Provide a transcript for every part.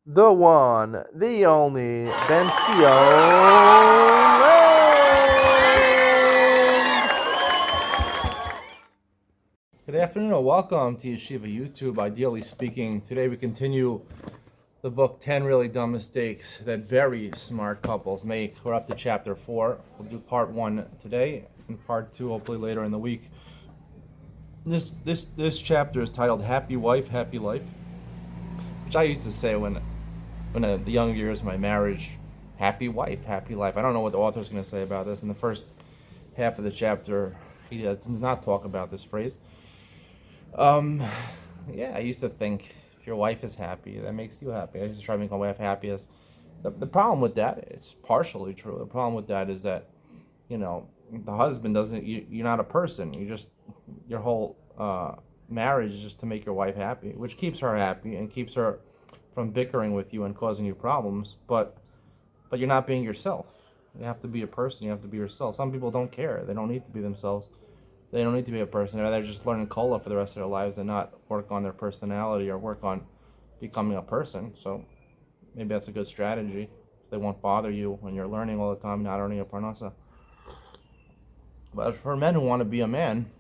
the one, the only Ben Good afternoon and welcome to Yeshiva YouTube. Ideally speaking, today we continue the book 10 Really Dumb Mistakes That Very Smart Couples Make. We're up to chapter 4. We'll do part 1 today and part 2 hopefully later in the week. This chapter is titled Happy Wife, Happy Life, which I used to say when the young years of my marriage, happy wife, happy life. I don't know what the author's going to say about this. In the first half of the chapter, he does not talk about this phrase. Yeah, I used to think if your wife is happy, that makes you happy. I used to try to make my wife happy. The problem with that, it's partially true. The problem with that is that, the husband doesn't, you're not a person. Your whole marriage is just to make your wife happy, which keeps her happy and keeps her from bickering with you and causing you problems. But you're not being yourself. You have to be a person. You have to be yourself. Some people don't care. They don't need to be themselves. They don't need to be a person. They're just learning cola for the rest of their lives and not work on their personality or work on becoming a person. So maybe that's a good strategy. They won't bother you when you're learning all the time, not earning a parnasa. But for men who want to be a man,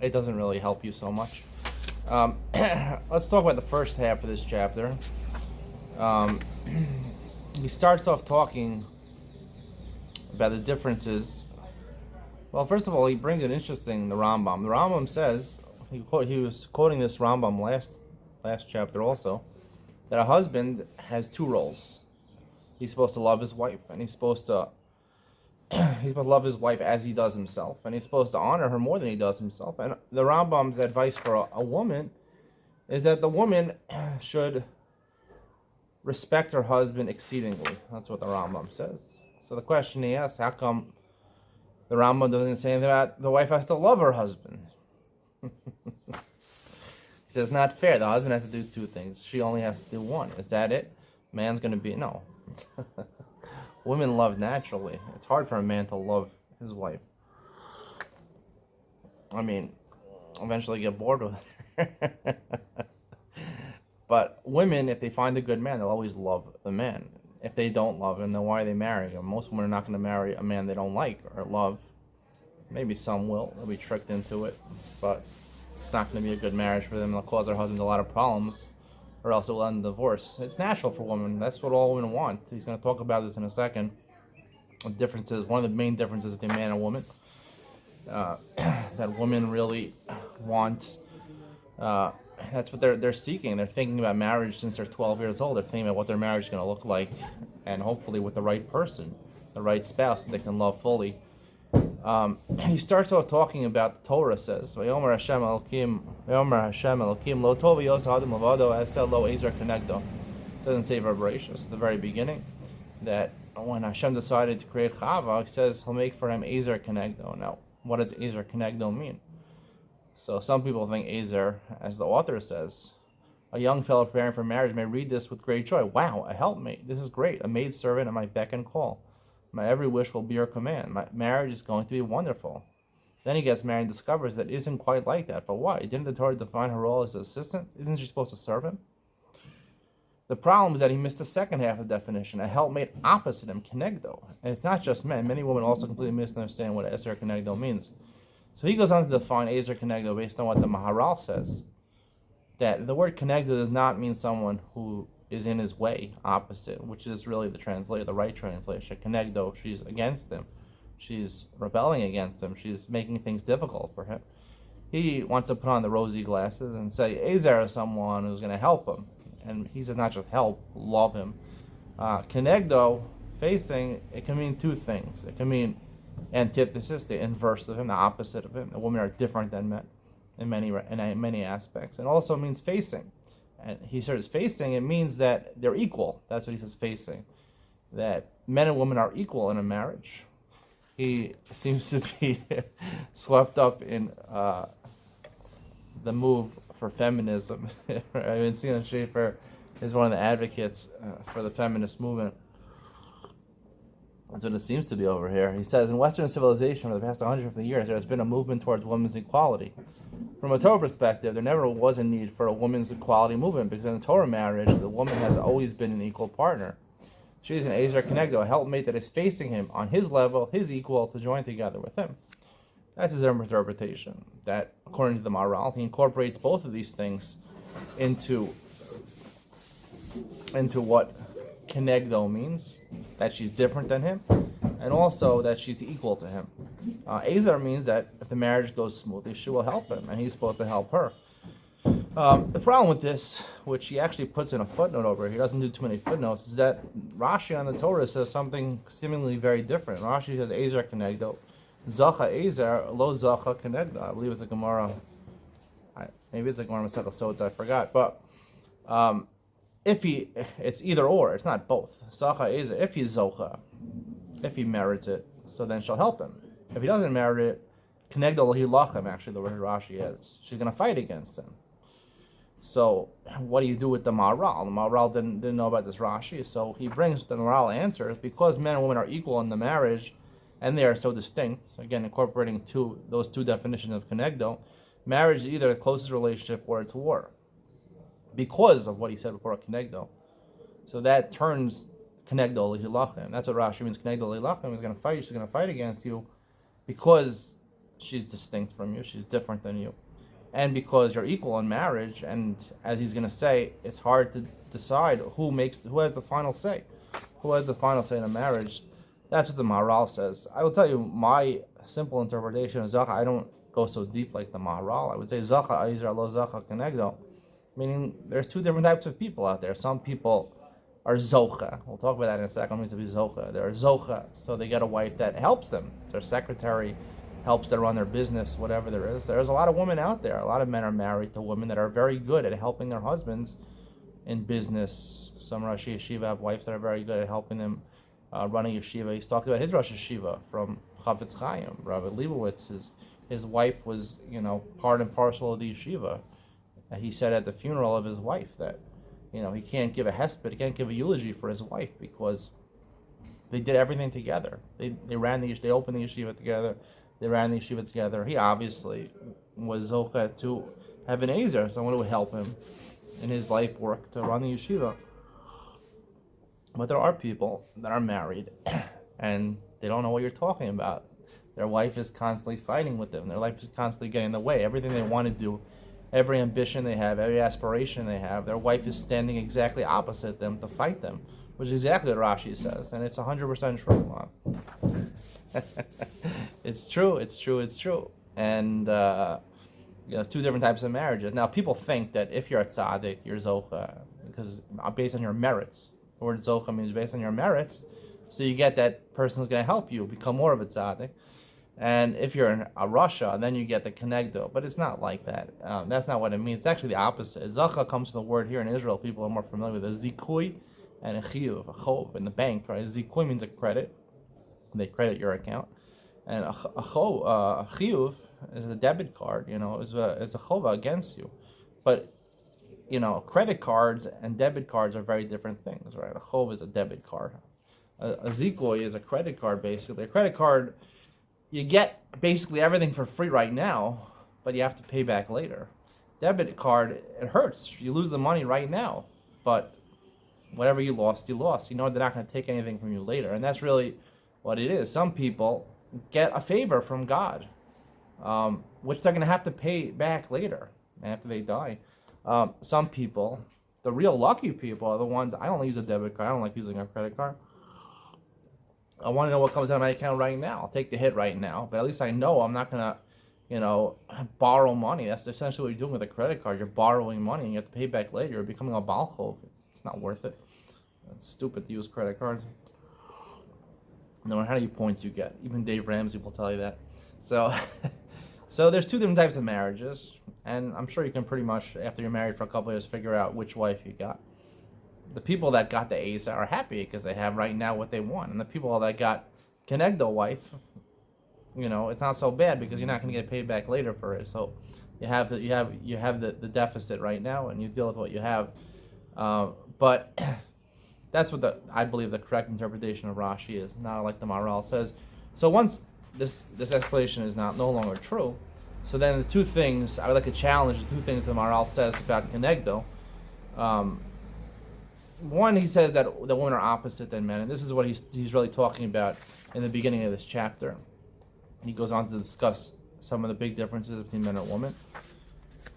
it doesn't really help you so much. Let's talk about the first half of this chapter. He starts off talking about the differences. Well, first of all, he brings it interesting, the Rambam. The Rambam says, he was quoting this Rambam last chapter also, that a husband has two roles. He's supposed to love his wife, and he's supposed to love his wife as he does himself, and he's supposed to honor her more than he does himself. And the Rambam's advice for a woman is that the woman should respect her husband exceedingly. That's what the Rambam says. So the question he asks, how come the Rambam doesn't say anything about the wife has to love her husband? He says it's not fair. The husband has to do two things. She only has to do one. Is that it? Man's going to be... No. Women love naturally. It's hard for a man to love his wife. I mean, eventually get bored with her. But women, if they find a good man, they'll always love the man. If they don't love him, then why are they marrying him? Most women are not going to marry a man they don't like or love. Maybe some will. They'll be tricked into it. But it's not going to be a good marriage for them. They'll cause their husband a lot of problems, or else it will end in divorce. It's natural for women. That's what all women want. He's going to talk about this in a second. The differences, one of the main differences between man and woman, that women really want... that's what they're seeking. They're thinking about marriage since they're 12 years old. They're thinking about what their marriage is going to look like, and hopefully with the right person, the right spouse that they can love fully. He starts off talking about the Torah says, "Vayomer Hashem Elokim, Vayomer Hashem Elokim, Lo tov yos adam levado, asel lo ezer kenegdo." It doesn't say Vibration. At the very beginning, that when Hashem decided to create Chava, he says he'll make for him ezer kenegdo. Now, what does ezer kenegdo mean? So some people think Ezer, as the author says, a young fellow preparing for marriage may read this with great joy. Wow, a helpmate. This is great. A maidservant at my beck and call. My every wish will be your command. My marriage is going to be wonderful. Then he gets married and discovers that it isn't quite like that. But why? Didn't the Torah define her role as an assistant? Isn't she supposed to serve him? The problem is that he missed the second half of the definition, a helpmate opposite him, kenegdo. And it's not just men. Many women also completely misunderstand what eser kenegdo means. So he goes on to define Ezer Kenegdo based on what the Maharal says. That the word Kenegdo does not mean someone who is in his way, opposite, which is really the right translation. Kenegdo, she's against him. She's rebelling against him. She's making things difficult for him. He wants to put on the rosy glasses and say Ezer is someone who's going to help him. And he says not just help, love him. Kenegdo, facing, it can mean two things. It can mean antithesis, the inverse of him, the opposite of him. The women are different than men in many aspects. And also means facing. And he says facing, it means that they're equal. That's what he says, facing. That men and women are equal in a marriage. He seems to be swept up in the move for feminism. I mean, Simon Schaefer is one of the advocates for the feminist movement. That's what it seems to be over here. He says, in Western civilization for the past 150 years, there has been a movement towards women's equality. From a Torah perspective, there never was a need for a women's equality movement because in the Torah marriage, the woman has always been an equal partner. She is an Ezer Kenegdo, a helpmate that is facing him on his level, his equal, to join together with him. That's his interpretation. That, according to the Maharal, he incorporates both of these things into what Kenegdo means, that she's different than him, and also that she's equal to him. Ezer means that if the marriage goes smoothly, she will help him, and he's supposed to help her. The problem with this, which he actually puts in a footnote over here, he doesn't do too many footnotes, is that Rashi on the Torah says something seemingly very different. Rashi says Ezer Kenegdo, Zacha Ezer, Lo Zacha Kenegdo. I believe it's a Gemara. Maybe it's a Gemara Masechah Sota, I forgot. But it's either or, it's not both. Zacha Ezer, if he's Zocha, if he merits it, so then she'll help him. If he doesn't merit it, Kenegdo Hilachem, actually the word Rashi is, she's going to fight against him. So what do you do with the Maharal? The Maharal didn't know about this Rashi, so he brings the Maharal answers, because men and women are equal in the marriage, and they are so distinct, again, incorporating those two definitions of Kenegdo, marriage is either the closest relationship or it's war, because of what he said before, Kenegdo. So that turns Kenegdo Lihilachem. That's what Rashi means, Kenegdo Lihilachem. He's going to fight, she's going to fight against you, because she's distinct from you, she's different than you. And because you're equal in marriage, and as he's going to say, it's hard to decide who has the final say. Who has the final say in a marriage? That's what the Maharal says. I will tell you my simple interpretation of Zacha. I don't go so deep like the Maharal. I would say Zacha Ezer Lo Zacha Kenegdo, meaning there's two different types of people out there. Some people are Zocha. We'll talk about that in a second. It means to be Zocha. They're Zocha, so they get a wife that helps them. It's their secretary, helps them run their business, whatever there is. There's a lot of women out there. A lot of men are married to women that are very good at helping their husbands in business. Some Rosh Yeshiva have wives that are very good at helping them running yeshiva. He's talked about his Rosh Yeshiva from Chavetz Chaim, Rabbi Leibowitz. His wife was, part and parcel of the yeshiva. He said at the funeral of his wife that, he can't give a hesped, he can't give a eulogy for his wife because they did everything together. They opened the yeshiva together. They ran the yeshiva together. He obviously was zocha to have an Ezer, someone who would help him in his life work to run the yeshiva. But there are people that are married and they don't know what you're talking about. Their wife is constantly fighting with them. Their life is constantly getting in the way. Everything they want to do, every ambition they have, every aspiration they have, their wife is standing exactly opposite them to fight them, which is exactly what Rashi says. And it's 100% true. It's true. And two different types of marriages. Now, people think that if you're a tzaddik, you're zocha, because based on your merits. The word zocha means based on your merits. So you get that person who's going to help you become more of a tzaddik. And if you're in a Russia, then you get the kenegdo. But it's not like that. That's not what it means. It's actually the opposite. Zacha comes from the word here in Israel. People are more familiar with a zikui and a chiyuv, a chov in the bank. Right? A zikui means a credit. They credit your account. And a chiyuv is a debit card, is a chova against you. But, credit cards and debit cards are very different things, right? A chov is a debit card. A zikui is a credit card, basically. A credit card, you get basically everything for free right now, but you have to pay back later. Debit card, it hurts. You lose the money right now, but whatever you lost, you lost. They're not going to take anything from you later. And that's really what it is. Some people get a favor from God, which they're going to have to pay back later after they die. Some people, the real lucky people, are the ones. I only use a debit card. I don't like using a credit card. I want to know what comes out of my account right now. I'll take the hit right now, but at least I know I'm not going to, borrow money. That's essentially what you're doing with a credit card. You're borrowing money and you have to pay back later. You're becoming a balchov. It's not worth it. It's stupid to use credit cards. No matter how many points you get. Even Dave Ramsey will tell you that. So there's two different types of marriages, and I'm sure you can pretty much, after you're married for a couple of years, figure out which wife you got. The people that got the Asa are happy because they have right now what they want, and the people that got Kenegdo wife, it's not so bad because you're not going to get paid back later for it. So you have the deficit right now, and you deal with what you have. But That's what I believe the correct interpretation of Rashi is, not like the Maharal says. So once this explanation is no longer true, so then the two things I would like to challenge the two things the Maharal says about Kenegdo. One, he says that the women are opposite than men, and this is what he's really talking about in the beginning of this chapter. He goes on to discuss some of the big differences between men and women.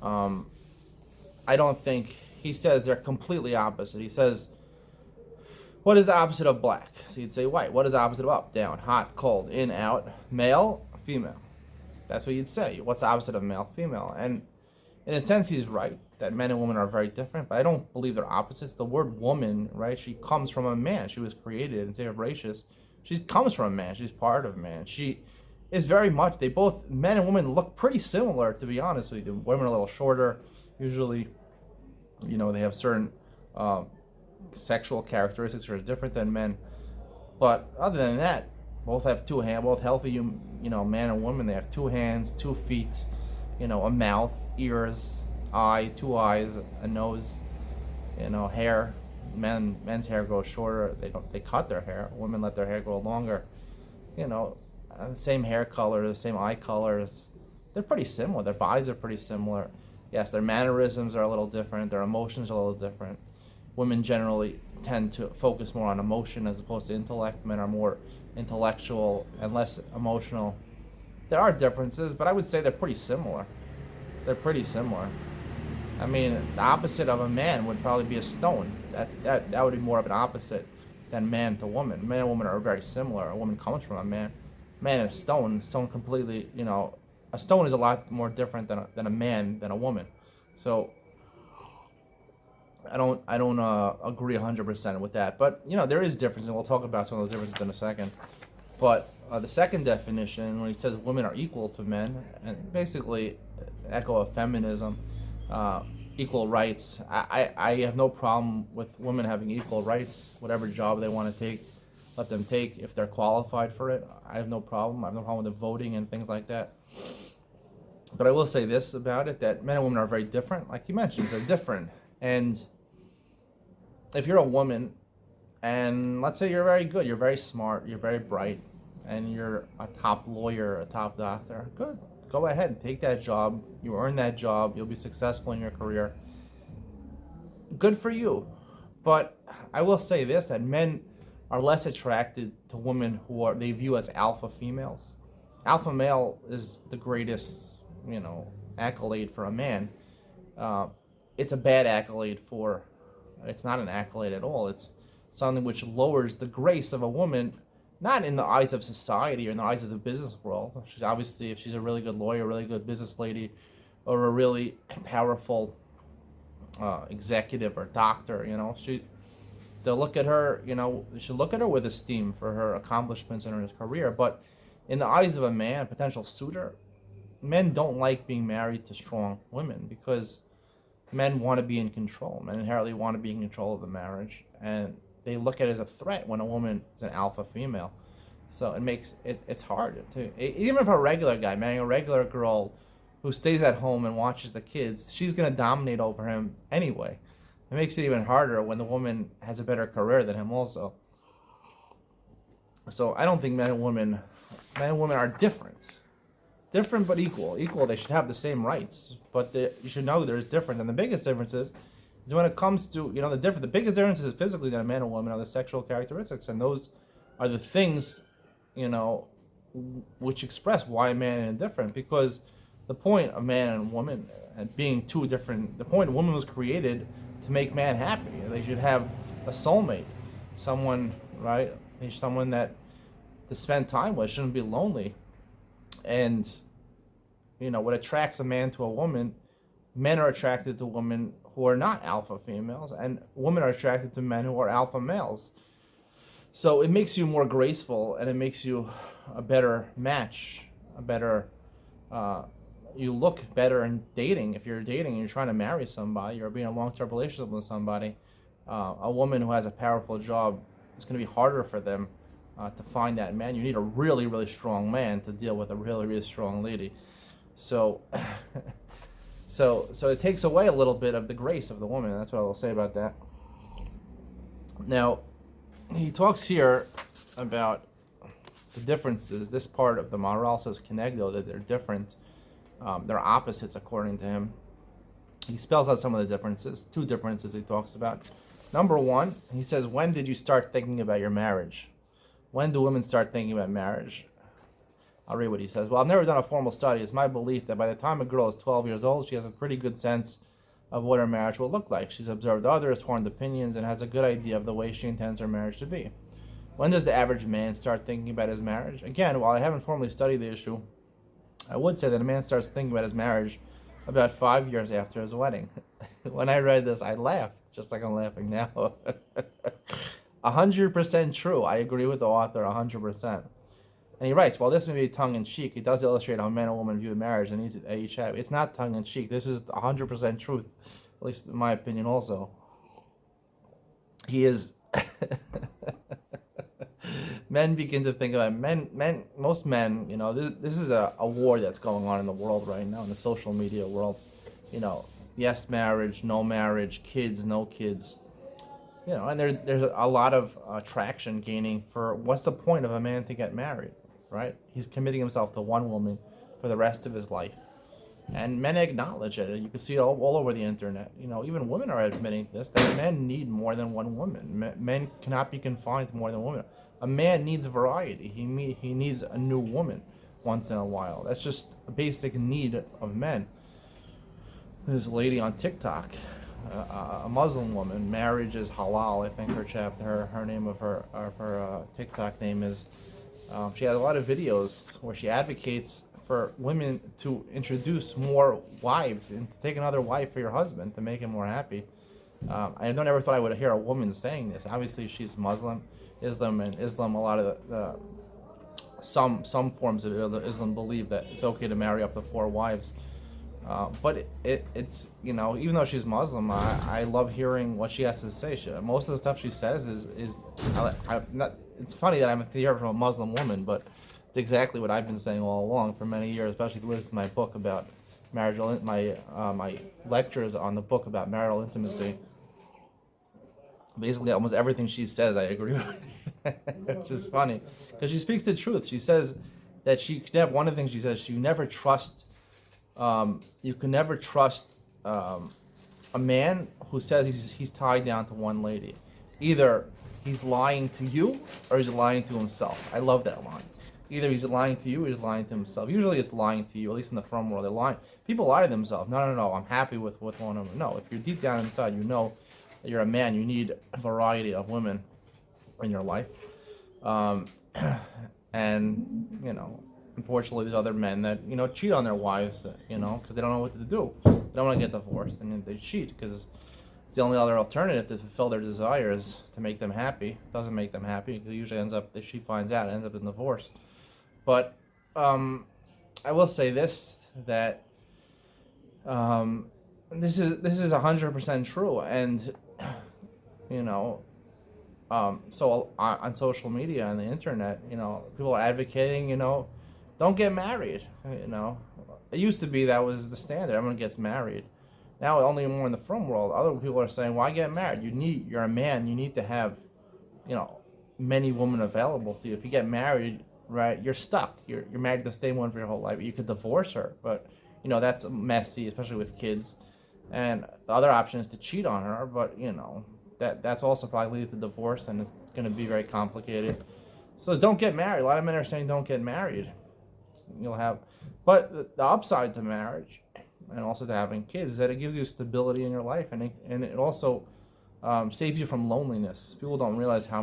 I don't think he says they're completely opposite. He says, what is the opposite of black? So you'd say white. What is the opposite of up, down, hot, cold, in, out, male, female? That's what you'd say. What's the opposite of male, female? And in a sense, he's right that men and women are very different, but I don't believe they're opposites. The word woman, right? She comes from a man. She was created, and say voracious. She comes from a man. She's part of a man. She is very much. They both, men and women, look pretty similar, to be honest with you. Women are a little shorter, usually. They have certain sexual characteristics that are different than men. But other than that, both have two hands. Both healthy, man and woman. They have 2 hands, 2 feet, a mouth, ears, two eyes, a nose, hair. Men's hair grows shorter. They cut their hair. Women let their hair grow longer. Same hair color, the same eye colors. They're pretty similar. Their bodies are pretty similar. Yes, their mannerisms are a little different. Their emotions are a little different. Women generally tend to focus more on emotion as opposed to intellect. Men are more intellectual and less emotional. There are differences, but I would say they're pretty similar. They're pretty similar. I mean, the opposite of a man would probably be a stone. That would be more of an opposite than man to woman. Man and woman are very similar. A woman comes from a man. Man and a stone completely, a stone is a lot more different than a man than a woman. So I don't agree 100% with that. But there is difference, and we'll talk about some of those differences in a second. But the second definition, when he says women are equal to men, and basically echo of feminism, equal rights. I have no problem with women having equal rights. Whatever job they want to take, let them take if they're qualified for it. I have no problem. I have no problem with the voting and things like that. But I will say this about it, that men and women are very different. Like you mentioned, they're different. And if you're a woman, and let's say you're very good, you're very smart, you're very bright, and you're a top lawyer, a top doctor, good. Go ahead and take that job. You earn that job. You'll be successful in your career. Good for you. But I will say this, that men are less attracted to women who they view as alpha females. Alpha male is the greatest, accolade for a man. It's a bad accolade it's not an accolade at all. It's something which lowers the grace of a woman, not in the eyes of society or in the eyes of the business world. She's obviously, if she's a really good lawyer, a really good business lady, or a really powerful executive or doctor, they'll look at her, they should look at her with esteem for her accomplishments in her career. But in the eyes of a man, a potential suitor, men don't like being married to strong women because men want to be in control. Men inherently want to be in control of the marriage, and they look at it as a threat when a woman is an alpha female. So it makes it's hard to, even if a regular guy marrying a regular girl who stays at home and watches the kids, she's going to dominate over him anyway. It makes it even harder when the woman has a better career than him also. So I don't think men and women are different but equal. They should have the same rights, but you should know there's difference. And the biggest difference is when it comes to, the biggest difference is physically than a man and woman are the sexual characteristics, and those are the things, which express why a man is different. Because the point of man and woman and being two different, the point of woman was created to make man happy. They should have a soulmate, someone, right? Someone that to spend time with, shouldn't be lonely. And what attracts a man to a woman, men are attracted to women who are not alpha females, and women are attracted to men who are alpha males. So it makes you more graceful, and it makes you a better match, you look better in dating. If you're dating and you're trying to marry somebody or be in a long-term relationship with somebody, a woman who has a powerful job, it's going to be harder for them to find that man. You need a really, really strong man to deal with a really, really strong lady. So, so it takes away a little bit of the grace of the woman. That's what I will say about that. Now, he talks here about the differences. This part of the Maharal says Kenegdo, that they're different. They're opposites according to him. He spells out some of the differences. Two differences he talks about. Number one, he says, when did you start thinking about your marriage? When do women start thinking about marriage? I'll read what he says. Well, I've never done a formal study. It's my belief that by the time a girl is 12 years old, she has a pretty good sense of what her marriage will look like. She's observed others, formed opinions, and has a good idea of the way she intends her marriage to be. When does the average man start thinking about his marriage? Again, while I haven't formally studied the issue, I would say that a man starts thinking about his marriage about 5 years after his wedding. When I read this, I laughed, just like I'm laughing now. 100% true. I agree with the author 100%. And he writes, while this may be tongue-in-cheek, it does illustrate how men and women view marriage and needs each have. It's not tongue-in-cheek. This is 100% truth, at least in my opinion also. He is... Men begin to think about most men, this is a war that's going on in the world right now, in the social media world. Yes, marriage, no marriage, kids, no kids. And there's a lot of traction gaining for what's the point of a man to get married, right? He's committing himself to one woman for the rest of his life. And men acknowledge it. You can see it all over the internet. Even women are admitting this, that men need more than one woman. Men cannot be confined to more than women. A man needs variety. He needs a new woman once in a while. That's just a basic need of men. There's a lady on TikTok, a Muslim woman. Marriage is halal. I think her name of her TikTok name is. She has a lot of videos where she advocates for women to introduce more wives and to take another wife for your husband to make him more happy. I never thought I would hear a woman saying this. Obviously, she's Muslim. Islam, a lot of some forms of Islam believe that it's okay to marry up to 4 wives. But it's even though she's Muslim, I love hearing what she has to say. Most of the stuff she says is it's funny that I'm to hear it from a Muslim woman, but it's exactly what I've been saying all along for many years, especially if you listen to my book about my lectures on the book about marital intimacy. Basically, almost everything she says, I agree with, which is funny because she speaks the truth. She says that one of the things she says, you never trust. You can never trust a man who says he's tied down to one lady. Either he's lying to you or he's lying to himself. I love that line. Either he's lying to you or he's lying to himself. Usually it's lying to you, at least in the frum world. They're lying. People lie to themselves. No, I'm happy with one of them. No, if you're deep down inside, you know that you're a man. You need a variety of women in your life. And, unfortunately, there's other men that, cheat on their wives, because they don't know what to do. They don't want to get divorced, and they cheat because it's the only other alternative to fulfill their desires to make them happy. It doesn't make them happy because it usually ends up, if she finds out, it ends up in divorce. But I will say this, that this is 100% true, and so on social media and the internet, people are advocating, don't get married. It used to be that was the standard. Everyone gets married. Now only more in the frum world. Other people are saying, why get married? You're a man. You need to have, many women available to you. If you get married, right, you're stuck. You're married to the same one for your whole life. You could divorce her, but that's messy, especially with kids. And the other option is to cheat on her, but that's also probably lead to divorce, and it's going to be very complicated. So don't get married. A lot of men are saying don't get married. But the upside to marriage and also to having kids is that it gives you stability in your life, and it also saves you from loneliness. People don't realize how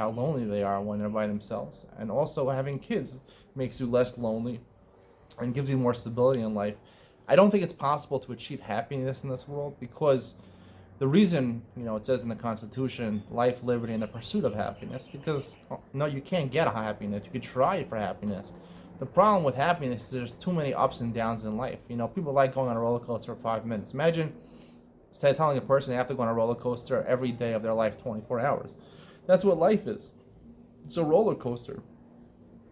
lonely they are when they're by themselves. And also having kids makes you less lonely and gives you more stability in life. I don't think it's possible to achieve happiness in this world because the reason, it says in the Constitution, life, liberty, and the pursuit of happiness, because, no, you can't get a happiness. You could try for happiness. The problem with happiness is there's too many ups and downs in life. People like going on a roller coaster for 5 minutes. Imagine instead of telling a person they have to go on a roller coaster every day of their life, 24 hours. That's what life is. It's a roller coaster.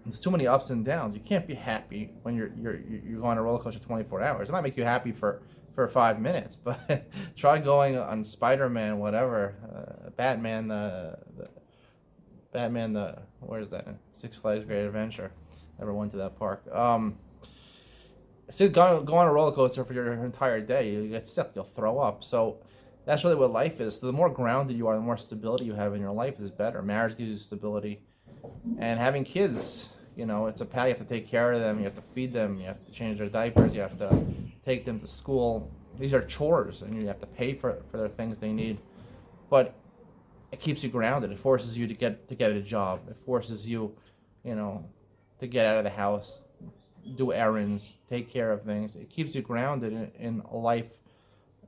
There's too many ups and downs. You can't be happy when you're on a roller coaster 24 hours. It might make you happy for for 5 minutes. But try going on Spider-Man, whatever, Batman, the where's that? Six Flags Great Adventure. Never went to that park. So go on a roller coaster for your entire day. You get sick. You'll throw up. So that's really what life is. So the more grounded you are, the more stability you have in your life is better. Marriage gives you stability, and having kids, it's a pal. You have to take care of them. You have to feed them. You have to change their diapers. You have to take them to school. These are chores, and you have to pay for their things they need. But it keeps you grounded. It forces you to get a job. It forces you, to get out of the house, do errands, take care of things. It keeps you grounded in a life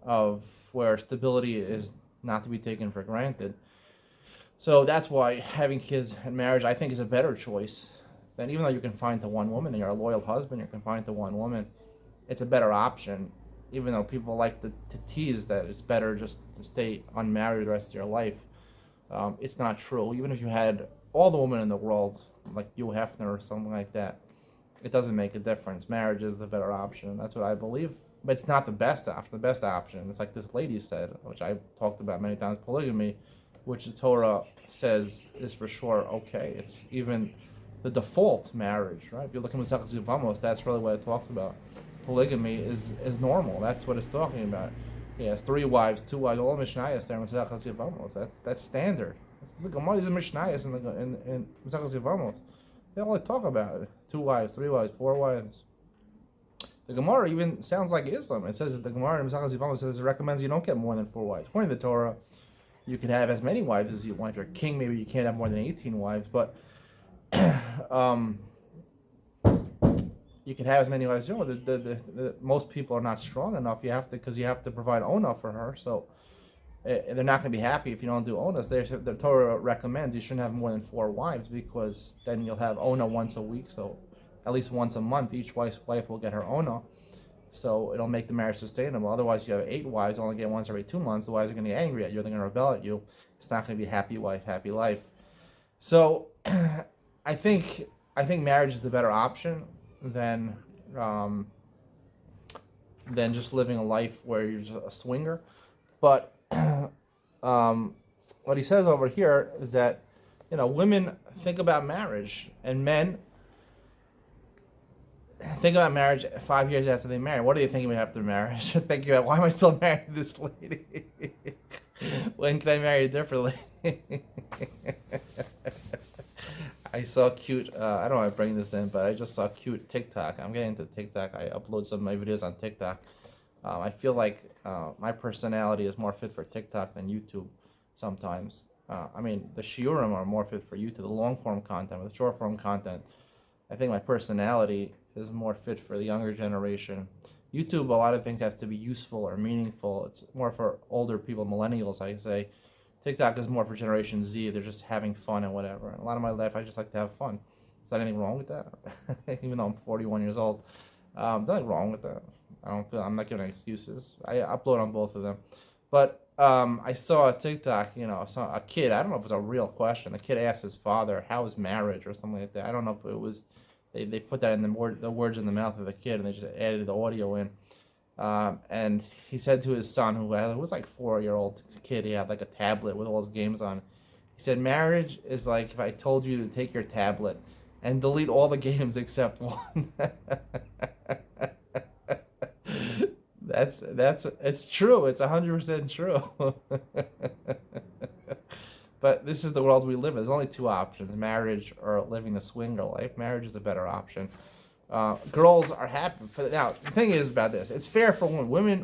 of where stability is not to be taken for granted. So that's why having kids and marriage, I think, is a better choice than, even though you're confined to one woman and you're a loyal husband, you're confined to one woman, it's a better option. Even though people like to tease that it's better just to stay unmarried the rest of your life, it's not true. Even if you had all the women in the world, like Hugh Hefner or something like that, it doesn't make a difference. Marriage is the better option. That's what I believe. But it's not the best option. The best option, it's like this lady said, which I've talked about many times, polygamy, which the Torah says is for sure okay. It's even the default marriage, right? If you look at Masechet Yevamos, that's really what it talks about. Polygamy is normal. That's what it's talking about. He has 3 wives, 2 wives, all Mishnayos there in Masechet Yevamos. That's standard. Look, Gemara is a Mishnayos in Masechet Yevamos. They only talk about it. 2 wives, 3 wives, 4 wives. The Gemara even sounds like Islam. It says that the Gemara in Masechet Yevamos says it recommends you don't get more than 4 wives. According to the Torah, you can have as many wives as you want. If you're a king, maybe you can't have more than 18 wives, but you can have as many wives as you want. The most people are not strong enough. Because you have to provide Ona for her. So they're not going to be happy if you don't do Onas. The Torah recommends you shouldn't have more than 4 wives, because then you'll have Ona once a week. So at least once a month, each wife will get her Ona. So it'll make the marriage sustainable. Otherwise, if you have 8 wives, only get once every 2 months. The wives are going to get angry at you. They're going to rebel at you. It's not going to be happy wife, happy life. So I think marriage is the better option than just living a life where you're just a swinger. But what he says over here is that women think about marriage, and men think about marriage 5 years after they marry. What are you thinking about after marriage? Thinking about, why am I still married to this lady? When can I marry a different lady? I saw cute, I don't want to bring this in, but I just saw cute TikTok. I'm getting into TikTok. I upload some of my videos on TikTok. I feel like my personality is more fit for TikTok than YouTube sometimes. The shiurim are more fit for YouTube, the long-form content. With the short-form content, I think my personality is more fit for the younger generation. YouTube, a lot of things have to be useful or meaningful. It's more for older people, millennials, I say. TikTok is more for Generation Z. They're just having fun and whatever. And a lot of my life, I just like to have fun. Is there anything wrong with that? Even though I'm 41 years old, there's nothing wrong with that. I'm not giving excuses. I upload on both of them. But I saw a TikTok, saw a kid. I don't know if it was a real question. The kid asked his father, "How is marriage?" or something like that. I don't know if it was. They put that in the words in the mouth of the kid, and they just added the audio in. And he said to his son, who was like 4-year-old kid, he had like a tablet with all his games on. He said, "Marriage is like if I told you to take your tablet and delete all the games except one." It's true. It's 100% true. But this is the world we live in. There's only 2 options: marriage or living the swinger life. Marriage is a better option. Girls are happy now. The thing is about this: it's fair for women.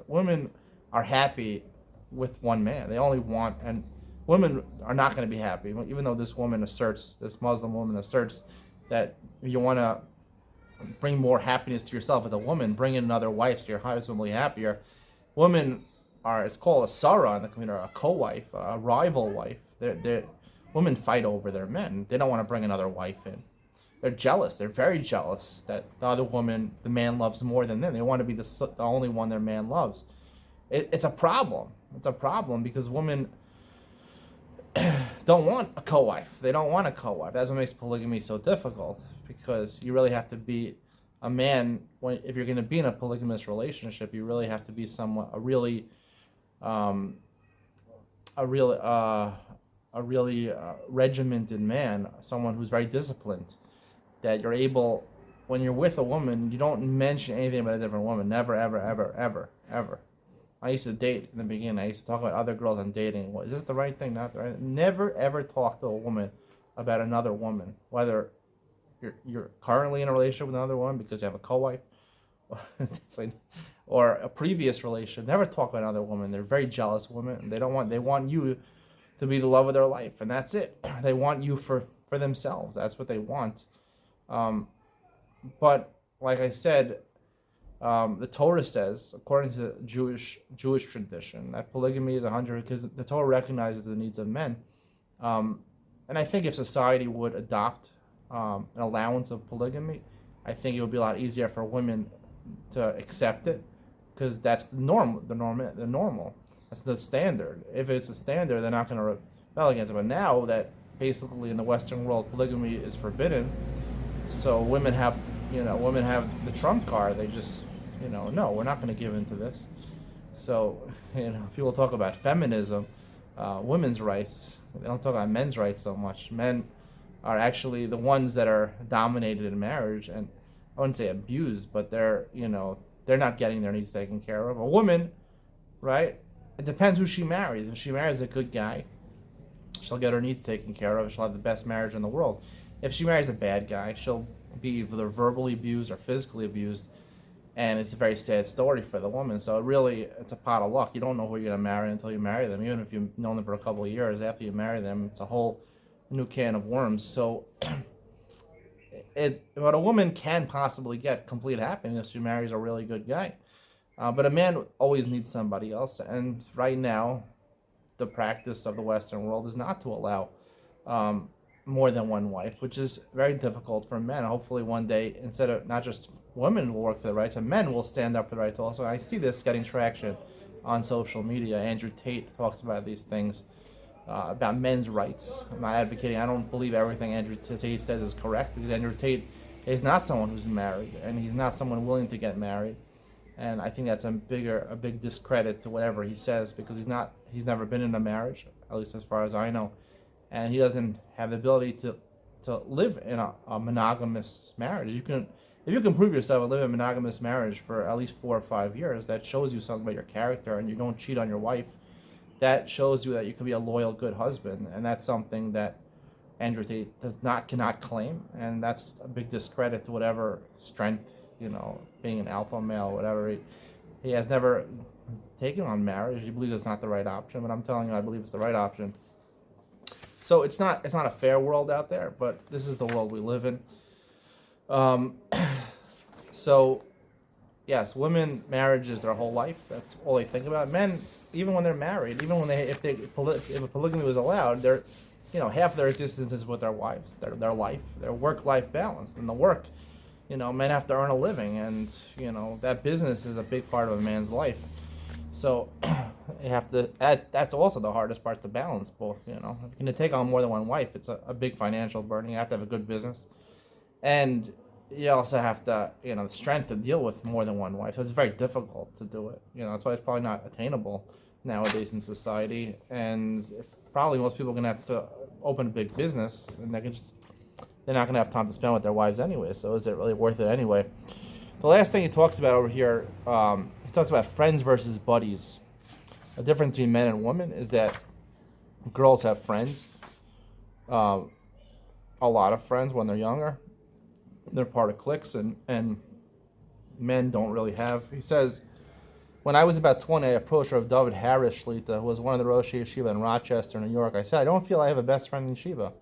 Women are happy with one man. They only want, and women are not going to be happy. Even though this Muslim woman asserts that you want to bring more happiness to yourself as a woman, bring in another wife so your husband will be happier. Women it's called a Sarah in the community, a co-wife, a rival wife. Women fight over their men. They don't want to bring another wife in. They're jealous. They're very jealous that the other woman, the man loves more than them. They want to be the only one their man loves. It's a problem. It's a problem because women don't want a co-wife. They don't want a co-wife. That's what makes polygamy so difficult, because you really have to be a man, if you're going to be in a polygamous relationship, you really have to be um, a really regimented man, someone who's very disciplined. That you're able, when you're with a woman, you don't mention anything about a different woman. Never, ever, ever, ever, ever. I used to date in the beginning. I used to talk about other girls I'm dating. Is this the right thing? Not the right. Never ever talk to a woman about another woman, whether you're currently in a relationship with another woman because you have a co-wife, or a previous relationship. Never talk about another woman. They're very jealous women. They want you to be the love of their life, and that's it. They want you for themselves. That's what they want. But like I said, the Torah says, according to Jewish tradition, that polygamy is 100 because the Torah recognizes the needs of men. And I think if society would adopt an allowance of polygamy, I think it would be a lot easier for women to accept it because that's the normal. That's the standard. If it's a standard, they're not going to rebel against it. But now that basically in the Western world polygamy is forbidden, so women have the trump card. They just, no, we're not going to give in to this. So, people talk about feminism, women's rights. They don't talk about men's rights so much. Men are actually the ones that are dominated in marriage, and I wouldn't say abused, but they're not getting their needs taken care of. A woman, right? It depends who she marries. If she marries a good guy, she'll get her needs taken care of. She'll have the best marriage in the world. If she marries a bad guy, she'll be either verbally abused or physically abused, and it's a very sad story for the woman. So it's a pot of luck. You don't know who you're gonna marry until you marry them. Even if you've known them for a couple of years, after you marry them, it's a whole new can of worms. So, but a woman can possibly get complete happiness if she marries a really good guy. But a man always needs somebody else, and right now, the practice of the Western world is not to allow more than one wife, which is very difficult for men. Hopefully one day, instead of not just women will work for the rights, and men will stand up for the rights also. And I see this getting traction on social media. Andrew Tate talks about these things, about men's rights. I'm not advocating, I don't believe everything Andrew Tate says is correct, because Andrew Tate is not someone who's married, and he's not someone willing to get married. And I think that's a big discredit to whatever he says, because he's never been in a marriage, at least as far as I know, and he doesn't have the ability to live in a monogamous marriage. If you can prove yourself and live in a monogamous marriage for at least 4 or 5 years, that shows you something about your character, and you don't cheat on your wife. That shows you that you can be a loyal, good husband, and that's something that Andrew Tate cannot claim, and that's a big discredit to whatever strength, being an alpha male, whatever. He has never taken on marriage. He believes it's not the right option, but I'm telling you, I believe it's the right option. So it's not a fair world out there, but this is the world we live in. So yes, women, marriage is their whole life. That's all they think about. Men, even when they're married, even when if a polygamy was allowed, they're, half of their existence is with their wives, their life, their work-life balance, and the work. Men have to earn a living, and that business is a big part of a man's life. So you have to. That's also the hardest part, to balance both. If you're gonna take on more than one wife, it's a big financial burden. You have to have a good business, and you also have to, the strength to deal with more than one wife. So it's very difficult to do it. That's why it's probably not attainable nowadays in society. And probably most people are gonna have to open a big business, and they're not gonna have time to spend with their wives anyway. So is it really worth it anyway? The last thing he talks about over here, he talks about friends versus buddies. The difference between men and women is that girls have friends, a lot of friends when they're younger. They're part of cliques, and men don't really have. He says, when I was about 20, I approached Rav David Harris Shlita, who was one of the Rosh Yeshiva in Rochester, New York. I said, I don't feel I have a best friend in Yeshiva.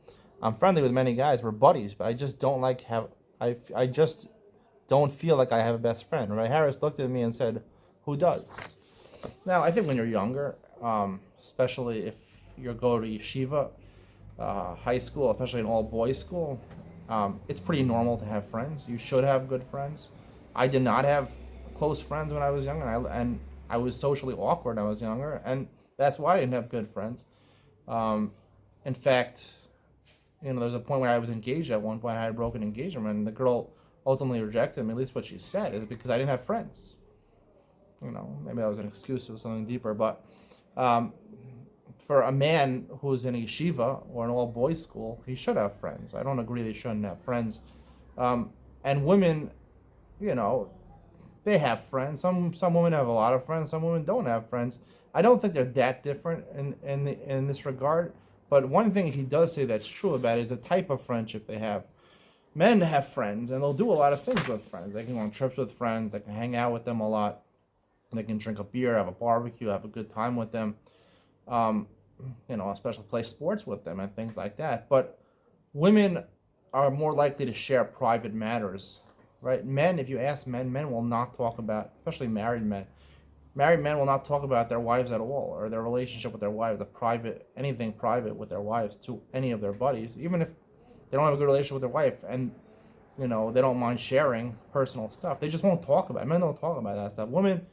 I'm friendly with many guys, we're buddies, but I just don't I just don't feel like I have a best friend. Rav Harris looked at me and said, who does? Now, I think when you're younger, especially if you go to yeshiva, high school, especially an all-boys school, it's pretty normal to have friends. You should have good friends. I did not have close friends when I was younger, and I was socially awkward when I was younger, and that's why I didn't have good friends. In fact, there was a point where I was engaged at one point. I had a broken engagement, and the girl ultimately rejected me, at least what she said, is because I didn't have friends. Maybe that was an excuse or something deeper, but um, for a man who's in a yeshiva or an all-boys school, he should have friends. I don't agree they shouldn't have friends. And women, you know, they have friends. Some women have a lot of friends. Some women don't have friends. I don't think they're that different in this regard. But one thing he does say that's true about it is the type of friendship they have. Men have friends, and they'll do a lot of things with friends. They can go on trips with friends. They can hang out with them a lot. They can drink a beer, have a barbecue, have a good time with them. Especially play sports with them and things like that. But women are more likely to share private matters, right? Men, if you ask men, men will not talk about, especially married men. Married men will not talk about their wives at all, or their relationship with their wives, anything private with their wives to any of their buddies, even if they don't have a good relationship with their wife, and they don't mind sharing personal stuff. They just won't talk about it. Men don't talk about that stuff. Women,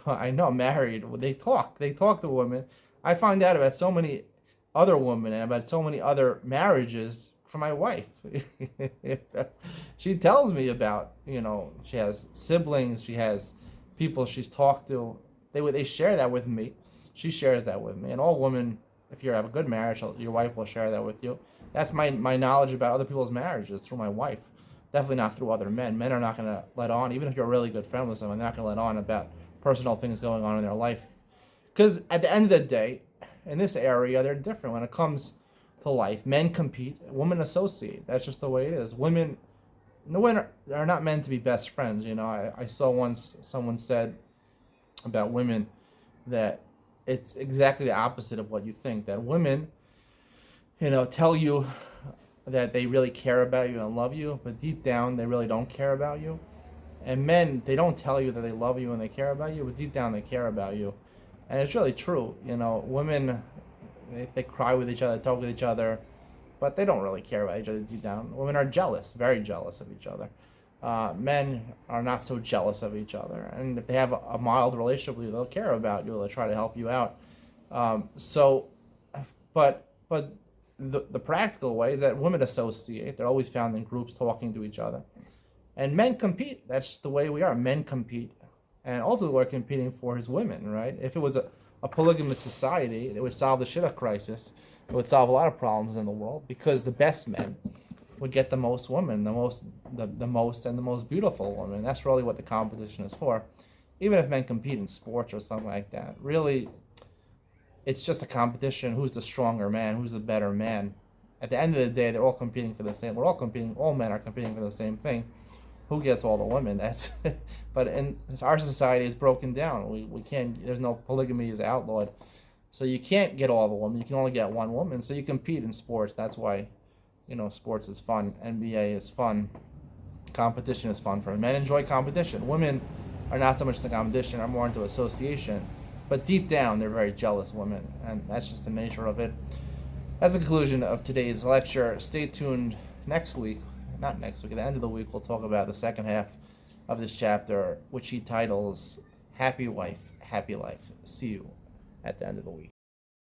I know married, they talk to women. I find out about so many other women and about so many other marriages from my wife. She tells me about, she has siblings, she has people she's talked to. They share that with me. She shares that with me. And all women, if you have a good marriage, your wife will share that with you. That's my knowledge about other people's marriages through my wife. Definitely not through other men. Men are not going to let on, even if you're a really good friend with someone, they're not going to let on about personal things going on in their life. Because at the end of the day, in this area, they're different. When it comes to life, men compete, women associate. That's just the way it is. Women are not meant to be best friends. I saw once someone said about women that it's exactly the opposite of what you think. That women, tell you that they really care about you and love you, but deep down they really don't care about you. And men, they don't tell you that they love you and they care about you, but deep down they care about you. And it's really true. Women, they cry with each other, talk with each other, but they don't really care about each other deep down. Women are jealous, very jealous of each other. Men are not so jealous of each other. And if they have a mild relationship with you, they'll care about you. They'll try to help you out. But the practical way is that women associate. They're always found in groups talking to each other. And men compete. That's just the way we are. Men compete. And ultimately, what we're competing for is women, right? If it was a polygamous society, it would solve the shidduch crisis. It would solve a lot of problems in the world because the best men would get the most women, the most and the most beautiful women. That's really what the competition is for. Even if men compete in sports or something like that, really, it's just a competition. Who's the stronger man? Who's the better man? At the end of the day, they're all competing for the same. We're all competing. All men are competing for the same thing. Who gets all the women? But in our society is broken down. We can't. There's no polygamy is outlawed, so you can't get all the women. You can only get one woman. So you compete in sports. That's why, sports is fun. NBA is fun. Competition is fun for men. Men enjoy competition. Women are not so much the competition. Are more into association. But deep down, they're very jealous women, and that's just the nature of it. That's the conclusion of today's lecture. Stay tuned next week. Not next week, at the end of the week, we'll talk about the second half of this chapter, which he titles Happy Wife, Happy Life. See you at the end of the week.